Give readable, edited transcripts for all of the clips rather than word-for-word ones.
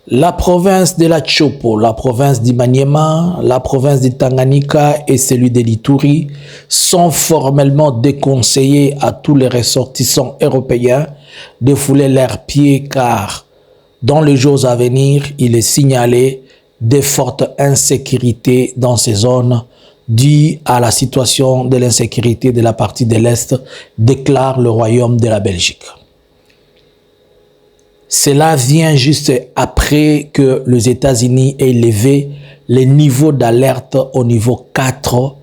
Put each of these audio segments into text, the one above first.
La province de la Chopo, la province d'Imaniema, la province de Tanganyika et celui de l'Ituri sont formellement déconseillés à tous les ressortissants européens de fouler leurs pieds car dans les jours à venir, il est signalé de fortes insécurités dans ces zones dues à la situation de l'insécurité de la partie de l'Est, déclare le Royaume de la Belgique. Cela vient juste après que les États-Unis aient levé les niveaux d'alerte au niveau 4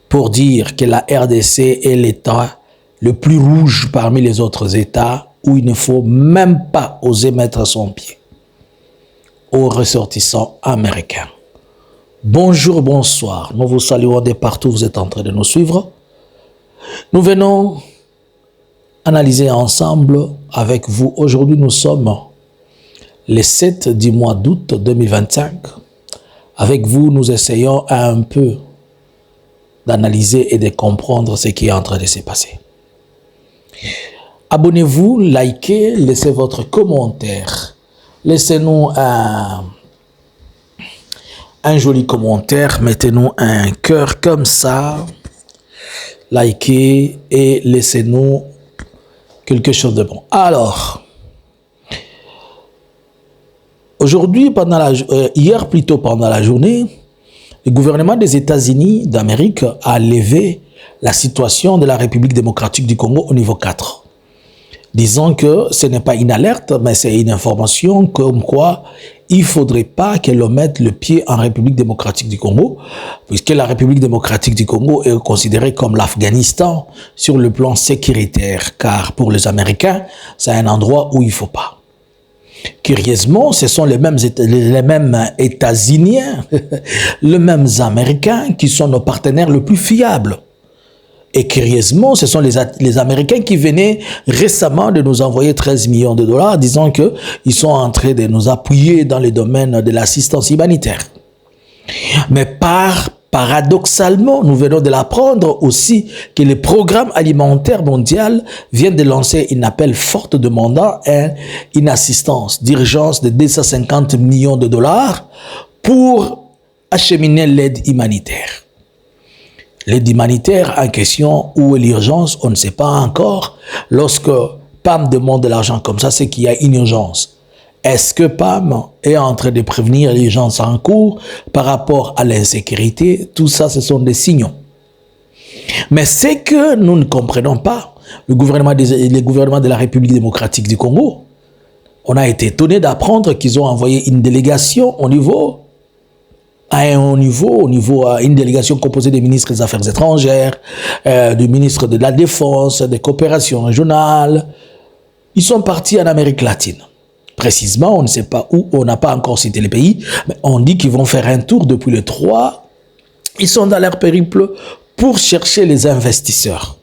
pour dire que la RDC est l'État le plus rouge parmi les autres États où il ne faut même pas oser mettre son pied aux ressortissants américains. Bonjour, bonsoir. Nous vous saluons de partout où vous êtes en train de nous suivre. Nous venons analyser ensemble avec vous. Aujourd'hui, nous sommes le 7 du mois d'août 2025. Avec vous, nous essayons un peu d'analyser et de comprendre ce qui est en train de se passer. Abonnez-vous, likez, laissez votre commentaire. Laissez-nous un joli commentaire, mettez-nous un cœur comme ça. Likez et laissez-nous quelque chose de bon. Alors, aujourd'hui, hier plutôt pendant la journée, le gouvernement des États-Unis d'Amérique a levé la situation de la République démocratique du Congo au niveau 4. Disons que ce n'est pas une alerte, mais c'est une information comme quoi il ne faudrait pas qu'elle mette le pied en République démocratique du Congo, puisque la République démocratique du Congo est considérée comme l'Afghanistan sur le plan sécuritaire, car pour les Américains, c'est un endroit où il ne faut pas. Curieusement, ce sont les mêmes États-Uniens, les mêmes Américains qui sont nos partenaires les plus fiables. Et curieusement, ce sont les Américains qui venaient récemment de nous envoyer 13 millions de dollars, disant qu'ils sont en train de nous appuyer dans le domaine de l'assistance humanitaire. Mais paradoxalement, nous venons de l'apprendre aussi que le programme alimentaire mondial vient de lancer un appel fort demandant une assistance d'urgence de 250 millions de dollars pour acheminer l'aide humanitaire. L'aide humanitaire en question, où est l'urgence, on ne sait pas encore. Lorsque PAM demande de l'argent comme ça, c'est qu'il y a une urgence. Est-ce que PAM est en train de prévenir l'urgence en cours par rapport à l'insécurité? Tout ça, ce sont des signaux. Mais c'est que nous ne comprenons pas. Le gouvernement de la République démocratique du Congo, on a été étonné d'apprendre qu'ils ont envoyé une délégation au niveau une délégation composée des ministres des Affaires étrangères, du ministre de la Défense, des coopérations régionales. Ils sont partis en Amérique latine. Précisément, on ne sait pas où, on n'a pas encore cité les pays, mais on dit qu'ils vont faire un tour depuis le 3. Ils sont dans leur périple pour chercher les investisseurs.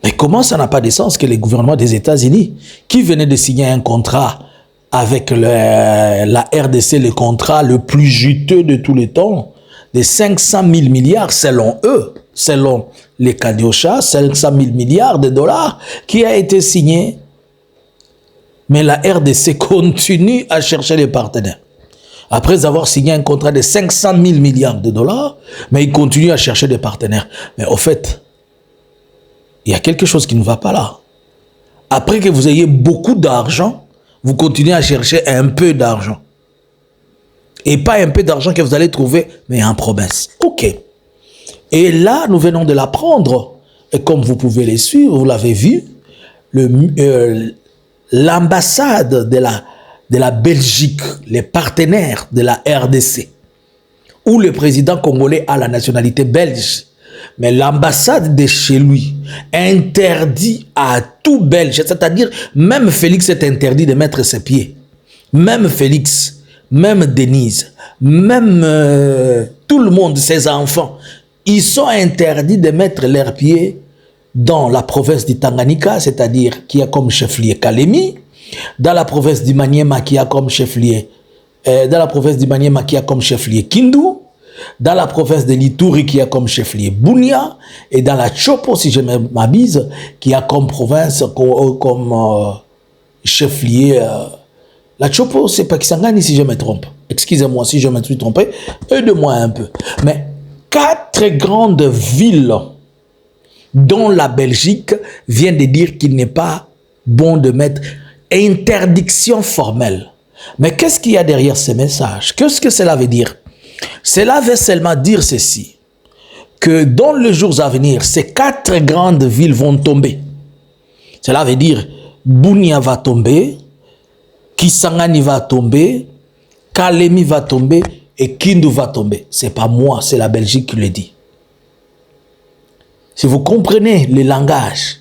Mais comment ça n'a pas de sens que les gouvernements des États-Unis, qui venaient de signer un contrat avec la RDC, le contrat le plus juteux de tous les temps, de 500 000 milliards selon eux, selon les Kadiocha, 500 000 milliards de dollars qui a été signé. Mais la RDC continue à chercher les partenaires. Après avoir signé un contrat de 500 000 milliards de dollars, mais ils continuent à chercher des partenaires. Mais au fait, il y a quelque chose qui ne va pas là. Après que vous ayez beaucoup d'argent, vous continuez à chercher un peu d'argent. Et pas un peu d'argent que vous allez trouver, mais en province. OK. Et là, nous venons de l'apprendre. Et comme vous pouvez les suivre, vous l'avez vu, l'ambassade de la Belgique, les partenaires de la RDC, où le président congolais a la nationalité belge, mais l'ambassade de chez lui interdit à tout Belge, c'est-à-dire même Félix est interdit de mettre ses pieds. Même Félix, même Denise, même tout le monde, ses enfants, ils sont interdits de mettre leurs pieds dans la province du Tanganyika, c'est-à-dire qui a comme chef-lieu Kalemi, dans la province du Maniema qui a comme chef-lieu Kindu, dans la province de l'Ituri qui a comme chef-lieu Bunia, et dans la Chopo, si je m'abuse, qui a comme province, comme chef-lieu La Chopo, c'est Pakisangani si je me trompe. Excusez-moi si je me suis trompé. Aide-moi un peu. Mais 4 grandes villes dont la Belgique vient de dire qu'il n'est pas bon de mettre interdiction formelle. Mais qu'est-ce qu'il y a derrière ces messages? Qu'est-ce que cela veut dire? Cela veut seulement dire ceci, que dans les jours à venir, ces 4 grandes villes vont tomber. Cela veut dire Bunia va tomber, Kisangani va tomber, Kalemi va tomber et Kindu va tomber. Ce n'est pas moi, c'est la Belgique qui le dit. Si vous comprenez le langage,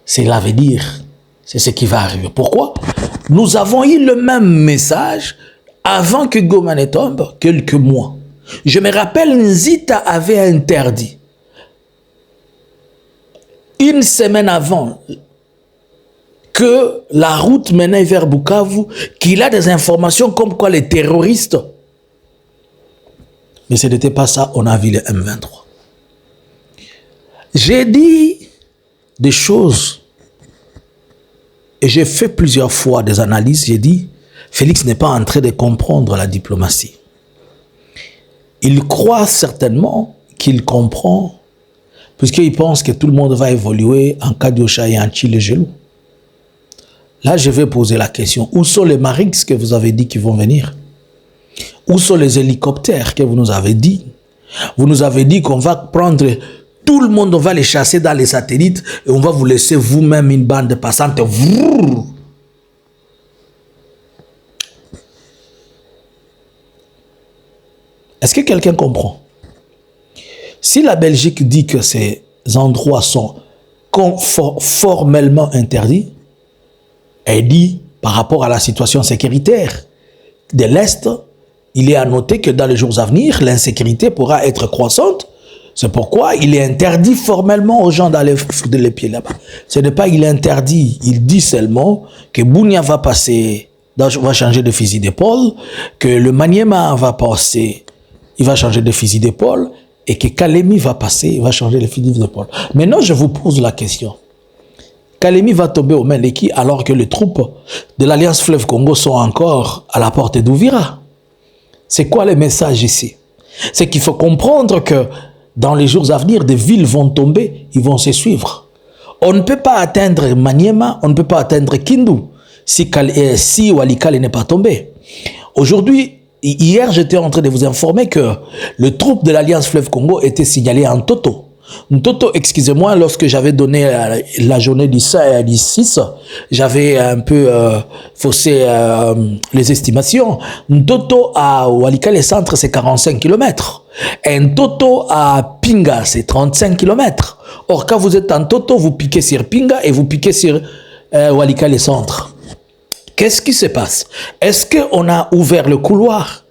cela veut dire, c'est ce qui va arriver. Pourquoi? Nous avons eu le même message avant que Gomane tombe, quelques mois. Je me rappelle, Nzita avait interdit, une semaine avant, que la route menait vers Bukavu, qu'il a des informations comme quoi les terroristes. Mais ce n'était pas ça, on a vu le M23. J'ai dit des choses et j'ai fait plusieurs fois des analyses. J'ai dit, Félix n'est pas en train de comprendre la diplomatie. Il croit certainement qu'il comprend, puisqu'il pense que tout le monde va évoluer en Kadiocha et en Chile-Gelou. Là, je vais poser la question. Où sont les Marix que vous avez dit qu'ils vont venir? Où sont les hélicoptères que vous nous avez dit? Vous nous avez dit qu'on va prendre tout le monde, on va les chasser dans les satellites et on va vous laisser vous-même une bande de passantes. Est-ce que quelqu'un comprend? Si la Belgique dit que ces endroits sont formellement interdits, elle dit, par rapport à la situation sécuritaire de l'Est, il est à noter que dans les jours à venir, l'insécurité pourra être croissante. C'est pourquoi il est interdit formellement aux gens d'aller foutre les pieds là-bas. Ce n'est pas il est interdit, il dit seulement que Bunia va passer, va changer de fusil d'épaule, que le Maniema va passer, il va changer de fusil d'épaule, et que Kalemi va passer, il va changer de fusil d'épaule. Maintenant, je vous pose la question. Kalemi va tomber aux mains de qui alors que les troupes de l'Alliance Fleuve Congo sont encore à la porte d'Ouvira? C'est quoi le message ici? C'est qu'il faut comprendre que dans les jours à venir, des villes vont tomber, ils vont se suivre. On ne peut pas atteindre Maniema, on ne peut pas atteindre Kindu si Walikale n'est pas tombé. Aujourd'hui, hier, j'étais en train de vous informer que le troupe de l'Alliance Fleuve Congo était signalé en Toto. Ntoto, excusez-moi, lorsque j'avais donné la journée du 6, j'avais un peu faussé les estimations. Ntoto à Walikale Centre, c'est 45 km. Et Ntoto à Pinga, c'est 35 km. Or, quand vous êtes en Toto, vous piquez sur Pinga et vous piquez sur Walikale Centre. Qu'est-ce qui se passe? Est-ce qu'on a ouvert le couloir?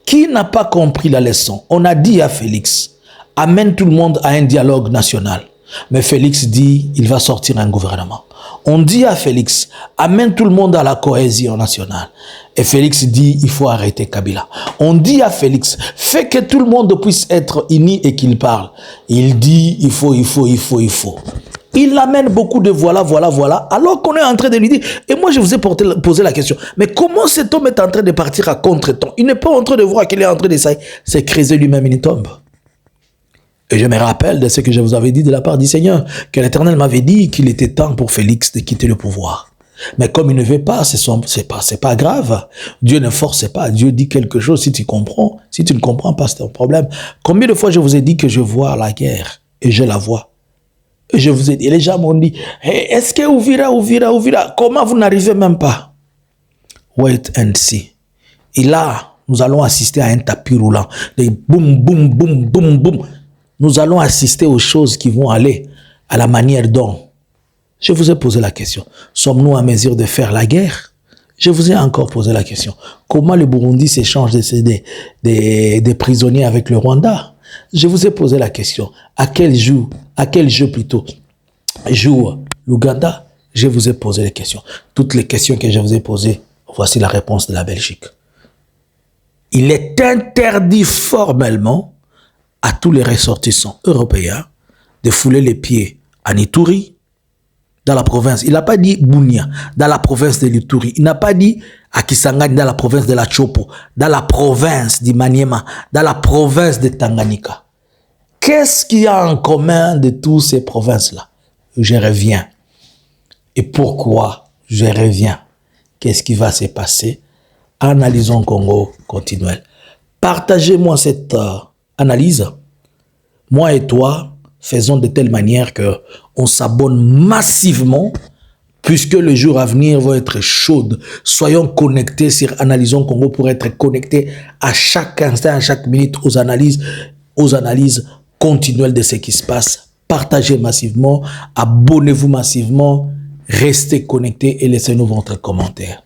Qui n'a pas compris la leçon? On a dit à Félix, amène tout le monde à un dialogue national. Mais Félix dit, il va sortir un gouvernement. On dit à Félix, amène tout le monde à la cohésion nationale. Et Félix dit, il faut arrêter Kabila. On dit à Félix, fais que tout le monde puisse être uni et qu'il parle. Il dit, il faut. Il amène beaucoup de voilà, alors qu'on est en train de lui dire, et moi je vous ai posé la question, mais comment cet homme est en train de partir à contre-temps? Il n'est pas en train de voir qu'il est en train de s'écraser lui-même, il tombe. Et je me rappelle de ce que je vous avais dit de la part du Seigneur, que l'Éternel m'avait dit qu'il était temps pour Félix de quitter le pouvoir. Mais comme il ne veut pas, c'est pas grave. Dieu ne force pas. Dieu dit quelque chose si tu comprends. Si tu ne comprends pas, c'est un problème. Combien de fois je vous ai dit que je vois la guerre et je la vois? Et je vous ai dit, les gens m'ont dit, hey, est-ce que Ouvira, comment vous n'arrivez même pas? Wait and see. Et là, nous allons assister à un tapis roulant. Des boum, boum, boum, boum, boum. Nous allons assister aux choses qui vont aller à la manière dont. Je vous ai posé la question. Sommes-nous en mesure de faire la guerre? Je vous ai encore posé la question. Comment le Burundi s'échange des prisonniers avec le Rwanda? Je vous ai posé la question. À quel jeu plutôt joue l'Ouganda? Je vous ai posé les questions. Toutes les questions que je vous ai posées, voici la réponse de la Belgique. Il est interdit formellement à tous les ressortissants européens de fouler les pieds à Ituri, dans la province. Il n'a pas dit Bunia, dans la province de l'Ituri. Il n'a pas dit à Kisangani, dans la province de la Chopo, dans la province du Maniema, dans la province de Tanganyika. Qu'est-ce qu'il y a en commun de toutes ces provinces-là? Je reviens. Et pourquoi je reviens? Qu'est-ce qui va se passer? Analysons Congo continuel. Partagez-moi cette analyse. Moi et toi, faisons de telle manière qu'on s'abonne massivement, puisque les jours à venir vont être chauds. Soyons connectés sur Analysons Congo pour être connectés à chaque instant, à chaque minute aux analyses continuelles de ce qui se passe. Partagez massivement, abonnez-vous massivement, restez connectés et laissez-nous votre commentaire.